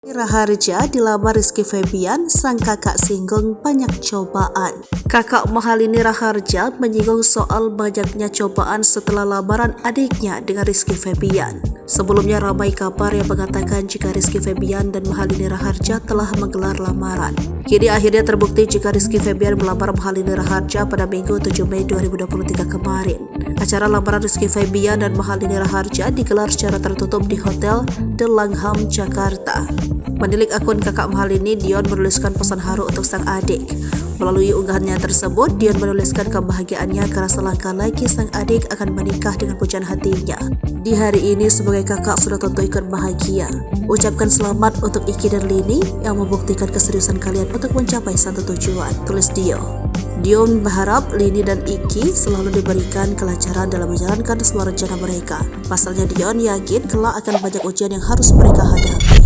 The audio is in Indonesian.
Raharja dilamar Rizky Febian, sang kakak singgung banyak cobaan. Kakak Mahalini Raharja menyinggung soal banyaknya cobaan setelah lamaran adiknya dengan Rizky Febian. Sebelumnya ramai kabar yang mengatakan jika Rizky Febian dan Mahalini Raharja telah menggelar lamaran. Kini akhirnya terbukti jika Rizky Febian melamar Mahalini Raharja pada Minggu 7 Mei 2023 kemarin. Acara lamaran Rizky Febian dan Mahalini Raharja digelar secara tertutup di Hotel The Langham, Jakarta. Menilik akun kakak Mahalini, Dion menuliskan pesan haru untuk sang adik. Melalui unggahannya tersebut, Dion menuliskan kebahagiaannya karena selangkah lagi sang adik akan menikah dengan pujaan hatinya. Di hari ini sebagai kakak sudah tentu ikut bahagia. Ucapkan selamat untuk Iki dan Lini yang membuktikan keseriusan kalian untuk mencapai satu tujuan, tulis Dion. Dion berharap Lini dan Iki selalu diberikan kelancaran dalam menjalankan semua rencana mereka. Pasalnya Dion yakin kelak akan banyak ujian yang harus mereka hadapi.